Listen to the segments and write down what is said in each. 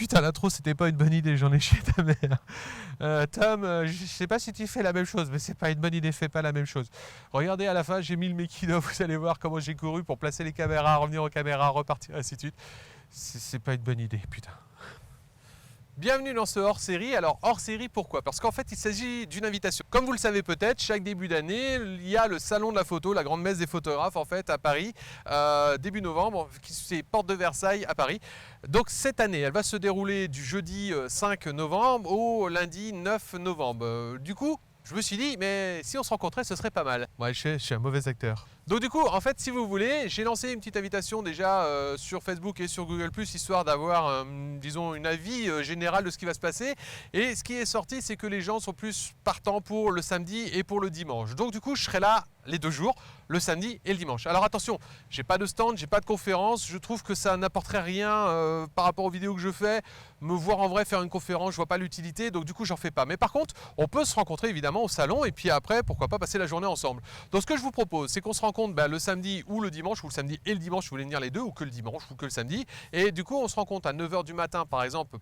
putain, l'intro, c'était pas une bonne idée, j'en ai chié ta mère. Tom, je sais pas si tu fais la même chose, mais c'est pas une bonne idée, fais pas la même chose. Regardez, à la fin, j'ai mis le making-of, vous allez voir comment j'ai couru pour placer les caméras, revenir aux caméras, repartir, ainsi de suite. C'est pas une bonne idée, putain. Bienvenue dans ce hors-série. Alors hors-série pourquoi? Parce qu'en fait il s'agit d'une invitation. Comme vous le savez peut-être, chaque début d'année, il y a le salon de la photo, la grande messe des photographes en fait à Paris, début novembre, qui c'est Porte de Versailles à Paris. Donc cette année, elle va se dérouler du jeudi 5 novembre au lundi 9 novembre. Du coup, je me suis dit, mais si on se rencontrait, ce serait pas mal. Ouais, je suis un mauvais acteur. Donc du coup, en fait, si vous voulez, j'ai lancé une petite invitation déjà sur Facebook et sur Google+, histoire d'avoir, disons, une avis général de ce qui va se passer. Et ce qui est sorti, c'est que les gens sont plus partants pour le samedi et pour le dimanche. Donc du coup, je serai là les 2 jours, le samedi et le dimanche. Alors attention, j'ai pas de stand, j'ai pas de conférence, je trouve que ça n'apporterait rien par rapport aux vidéos que je fais. Me voir en vrai faire une conférence, je vois pas l'utilité, donc du coup j'en fais pas. Mais par contre, on peut se rencontrer évidemment au salon et puis après, pourquoi pas passer la journée ensemble. Donc ce que je vous propose, c'est qu'on se rencontre le samedi ou le dimanche, ou le samedi et le dimanche, si vous voulez venir les deux, ou que le dimanche, ou que le samedi. Et du coup, on se rencontre à 9 h du matin, par exemple,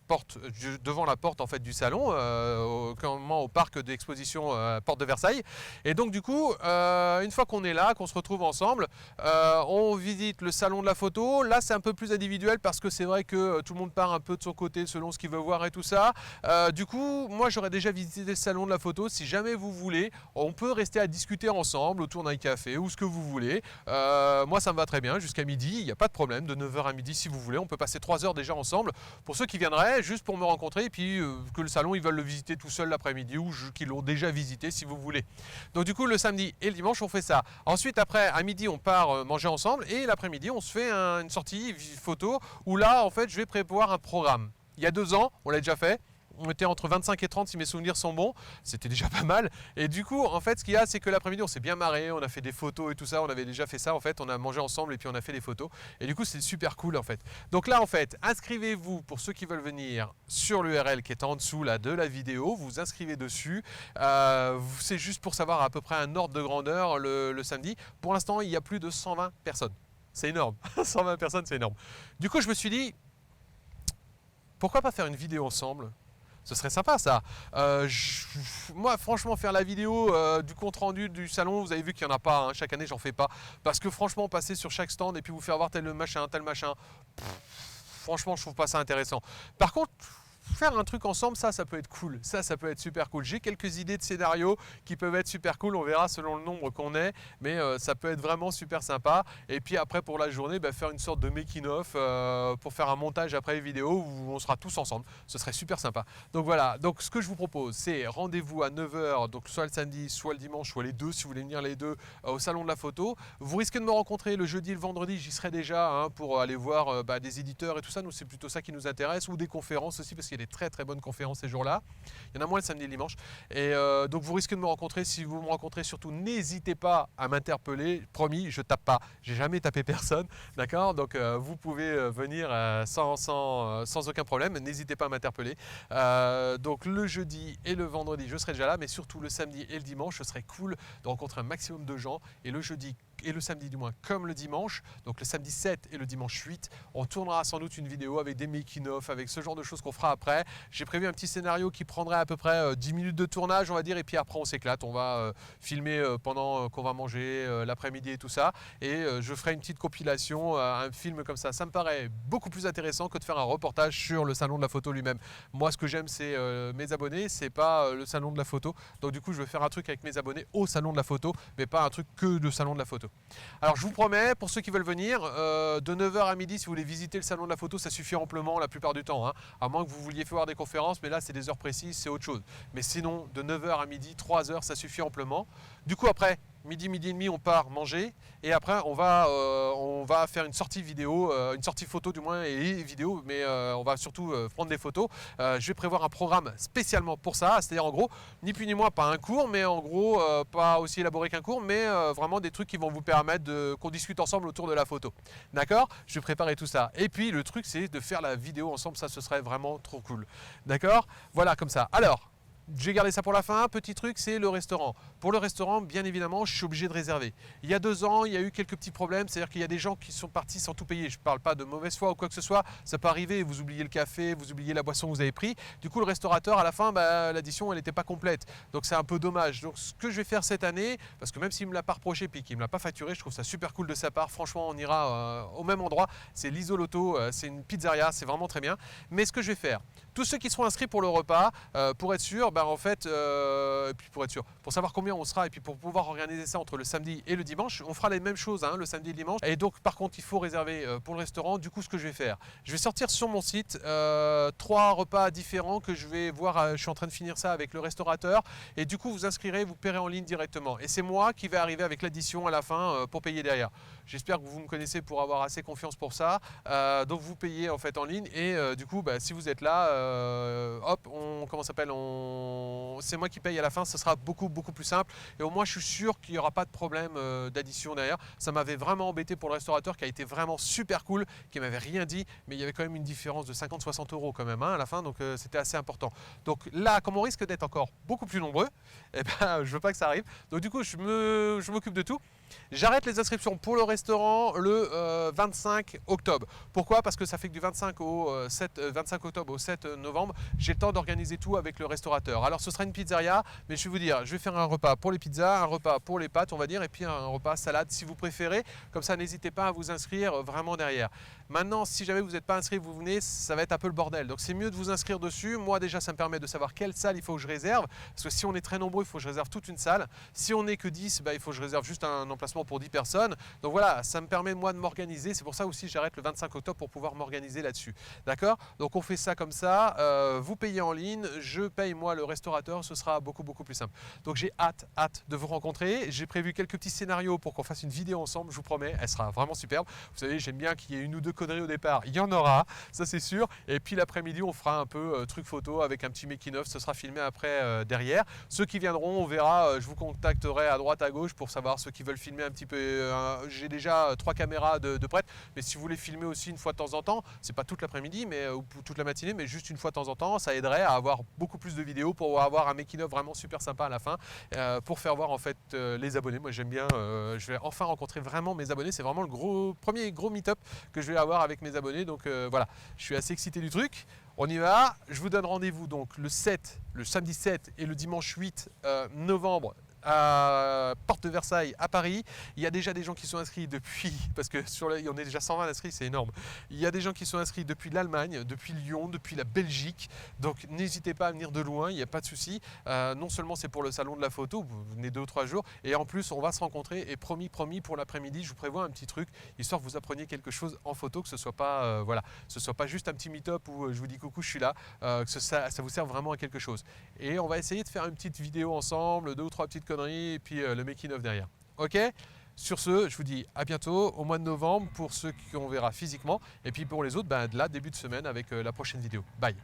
devant la porte en fait du salon, au parc d'exposition Porte de Versailles. Et donc du coup, une fois qu'on est là, qu'on se retrouve ensemble, on visite le salon de la photo. Là, c'est un peu plus individuel parce que c'est vrai que tout le monde part un peu de son côté selon ce qu'il veut voir et tout ça. Du coup, moi, j'aurais déjà visité le salon de la photo. Si jamais vous voulez, on peut rester à discuter ensemble autour d'un café ou ce que vous voulez. Moi, ça me va très bien jusqu'à midi. Il n'y a pas de problème. De 9 h à midi, si vous voulez, on peut passer 3 heures déjà ensemble. Pour ceux qui viendraient, juste pour me rencontrer et puis que le salon, ils veulent le visiter tout seul l'après-midi ou qu'ils l'ont déjà visité, si vous voulez. Donc du coup, le samedi et le dimanche, on fait ça. Ensuite, après, à midi, on part manger ensemble et l'après-midi, on se fait une sortie photo où là, en fait, je vais prévoir un programme. Il y a 2 ans, on l'a déjà fait. On était entre 25 et 30 si mes souvenirs sont bons, c'était déjà pas mal. Et du coup, en fait, ce qu'il y a, c'est que l'après-midi, on s'est bien marré, on a fait des photos et tout ça, on avait déjà fait ça, en fait, on a mangé ensemble et puis on a fait des photos. Et du coup, c'est super cool, en fait. Donc là, en fait, inscrivez-vous pour ceux qui veulent venir sur l'URL qui est en dessous là, de la vidéo, vous vous inscrivez dessus. C'est juste pour savoir à peu près un ordre de grandeur le samedi. Pour l'instant, il y a plus de 120 personnes. C'est énorme, 120 personnes, c'est énorme. Du coup, je me suis dit, pourquoi pas faire une vidéo ensemble ? Ce serait sympa ça. Moi franchement faire la vidéo du compte rendu du salon, vous avez vu qu'il n'y en a pas, hein. Chaque année j'en fais pas. Parce que franchement passer sur chaque stand et puis vous faire voir tel machin, franchement je trouve pas ça intéressant. Par contre, faire un truc ensemble, ça peut être cool. Ça peut être super cool. J'ai quelques idées de scénarios qui peuvent être super cool. On verra selon le nombre qu'on est. Mais ça peut être vraiment super sympa. Et puis après, pour la journée, faire une sorte de making-of pour faire un montage après les vidéos où on sera tous ensemble. Ce serait super sympa. Donc voilà. Donc ce que je vous propose, c'est rendez-vous à 9 h, donc soit le samedi, soit le dimanche, soit les deux, si vous voulez venir les deux, au salon de la photo. Vous risquez de me rencontrer le jeudi et le vendredi. J'y serai déjà hein, pour aller voir des éditeurs et tout ça. Nous, c'est plutôt ça qui nous intéresse. Ou des conférences aussi, parce qu'il y a des très bonnes conférences ces jours-là. Il y en a moins le samedi et le dimanche. Et donc vous risquez de me rencontrer. Si vous me rencontrez, surtout n'hésitez pas à m'interpeller. Promis, je tape pas. J'ai jamais tapé personne. D'accord? Donc vous pouvez venir sans aucun problème. N'hésitez pas à m'interpeller. Donc le jeudi et le vendredi, je serai déjà là. Mais surtout le samedi et le dimanche, ce serait cool de rencontrer un maximum de gens. Et le jeudi et le samedi du moins comme le dimanche, donc le samedi 7 et le dimanche 8, on tournera sans doute une vidéo avec des making-of, avec ce genre de choses qu'on fera après. J'ai prévu un petit scénario qui prendrait à peu près 10 minutes de tournage, on va dire, et puis après on s'éclate, on va filmer pendant qu'on va manger l'après-midi et tout ça, et je ferai une petite compilation, un film comme ça. Ça me paraît beaucoup plus intéressant que de faire un reportage sur le salon de la photo lui-même. Moi, ce que j'aime, c'est mes abonnés, c'est pas le salon de la photo, donc du coup, je veux faire un truc avec mes abonnés au salon de la photo, mais pas un truc que le salon de la photo. Alors je vous promets, pour ceux qui veulent venir, de 9 h à midi, si vous voulez visiter le salon de la photo, ça suffit amplement la plupart du temps. Hein. À moins que vous vouliez faire des conférences, mais là c'est des heures précises, c'est autre chose. Mais sinon, de 9 h à midi, 3 heures, ça suffit amplement. Du coup après, midi et demi, on part manger et après on va faire une sortie vidéo, une sortie photo du moins et vidéo, mais on va surtout prendre des photos. Je vais prévoir un programme spécialement pour ça, c'est-à-dire en gros, ni plus ni moins pas un cours, mais en gros pas aussi élaboré qu'un cours, mais vraiment des trucs qui vont vous permettre qu'on discute ensemble autour de la photo. D'accord? Je vais préparer tout ça. Et puis le truc c'est de faire la vidéo ensemble, ça ce serait vraiment trop cool. D'accord? Voilà comme ça. Alors, J'ai gardé ça pour la fin. Petit truc, c'est le restaurant. Pour le restaurant, bien évidemment, je suis obligé de réserver. Il y a 2 ans, il y a eu quelques petits problèmes. C'est-à-dire qu'il y a des gens qui sont partis sans tout payer. Je ne parle pas de mauvaise foi ou quoi que ce soit. Ça peut arriver, vous oubliez le café, vous oubliez la boisson que vous avez pris. Du coup, le restaurateur, à la fin, l'addition, elle n'était pas complète. Donc, c'est un peu dommage. Donc, ce que je vais faire cette année, parce que même s'il ne me l'a pas reproché et qu'il ne me l'a pas facturé, je trouve ça super cool de sa part. Franchement, on ira au même endroit. C'est l'Isoloto. C'est une pizzeria. C'est vraiment très bien. Mais ce que je vais faire, tous ceux qui seront inscrits pour le repas, pour être sûr, et puis pour être sûr, pour savoir combien on sera et puis pour pouvoir organiser ça entre le samedi et le dimanche, on fera les mêmes choses le samedi et le dimanche. Et donc par contre, il faut réserver pour le restaurant. Du coup, ce que je vais faire, je vais sortir sur mon site 3 repas différents que je vais voir. Je suis en train de finir ça avec le restaurateur et du coup, vous inscrirez, vous paierez en ligne directement. Et c'est moi qui vais arriver avec l'addition à la fin pour payer derrière. J'espère que vous me connaissez pour avoir assez confiance pour ça. Donc vous payez en fait en ligne et du coup, si vous êtes là, hop, c'est moi qui paye à la fin, ce sera beaucoup plus simple et au moins je suis sûr qu'il n'y aura pas de problème d'addition derrière. Ça m'avait vraiment embêté pour le restaurateur qui a été vraiment super cool, qui m'avait rien dit, mais il y avait quand même une différence de 50-60 € quand même à la fin, donc c'était assez important. Donc là, comme on risque d'être encore beaucoup plus nombreux, je veux pas que ça arrive, donc du coup je m'occupe de tout. J'arrête les inscriptions pour le restaurant le 25 octobre. Pourquoi? Parce que ça fait que du 25 octobre au 7 novembre, j'ai le temps d'organiser tout avec le restaurateur. Alors ce sera une pizzeria, mais je vais vous dire, je vais faire un repas pour les pizzas, un repas pour les pâtes, on va dire, et puis un repas salade si vous préférez. Comme ça, n'hésitez pas à vous inscrire vraiment derrière. Maintenant, si jamais vous n'êtes pas inscrit, vous venez, ça va être un peu le bordel. Donc c'est mieux de vous inscrire dessus. Moi déjà, ça me permet de savoir quelle salle il faut que je réserve. Parce que si on est très nombreux, il faut que je réserve toute une salle. Si on n'est que 10, il faut que je réserve juste un emplacement pour 10 personnes. Donc voilà, ça me permet moi de m'organiser. C'est pour ça aussi que j'arrête le 25 octobre pour pouvoir m'organiser là-dessus. D'accord? Donc on fait ça comme ça. Vous payez en ligne, je paye moi le restaurateur. Ce sera beaucoup plus simple. Donc j'ai hâte de vous rencontrer. J'ai prévu quelques petits scénarios pour qu'on fasse une vidéo ensemble. Je vous promets, elle sera vraiment superbe. Vous savez, j'aime bien qu'il y ait une ou deux conneries au départ. Il y en aura, ça c'est sûr. Et puis l'après-midi, on fera un peu truc photo avec un petit making-of. Ce sera filmé après derrière. Ceux qui viendront, on verra. Je vous contacterai à droite, à gauche pour savoir ceux qui veulent filmer un petit peu. J'ai déjà 3 caméras de prêtes. Mais si vous voulez filmer aussi une fois de temps en temps, c'est pas toute l'après-midi, ou toute la matinée, mais juste une fois de temps en temps, ça aiderait à avoir beaucoup plus de vidéos pour avoir un making-of vraiment super sympa à la fin, pour faire voir en fait les abonnés. Moi j'aime bien. Je vais enfin rencontrer vraiment mes abonnés. C'est vraiment le premier gros meet-up que je vais avoir avec mes abonnés. Donc voilà, je suis assez excité du truc. On y va. Je vous donne rendez-vous donc le samedi 7 et le dimanche 8 novembre à Porte de Versailles à Paris. Il y a déjà des gens qui sont inscrits depuis, parce que on est déjà 120 inscrits, c'est énorme. Il y a des gens qui sont inscrits depuis l'Allemagne, depuis Lyon, depuis la Belgique. Donc n'hésitez pas à venir de loin, il n'y a pas de souci. Non seulement c'est pour le salon de la photo, vous venez 2 ou 3 jours, et en plus on va se rencontrer. Et promis pour l'après-midi, je vous prévois un petit truc, histoire que vous appreniez quelque chose en photo, que ce soit pas ce soit pas juste un petit meet-up où je vous dis coucou, je suis là, que ça vous serve vraiment à quelque chose. Et on va essayer de faire une petite vidéo ensemble, 2 ou 3 petites conneries et puis le making-of derrière. Ok? Sur ce, je vous dis à bientôt au mois de novembre pour ceux qu'on verra physiquement et puis pour les autres, de là, début de semaine avec la prochaine vidéo. Bye!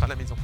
à la maison.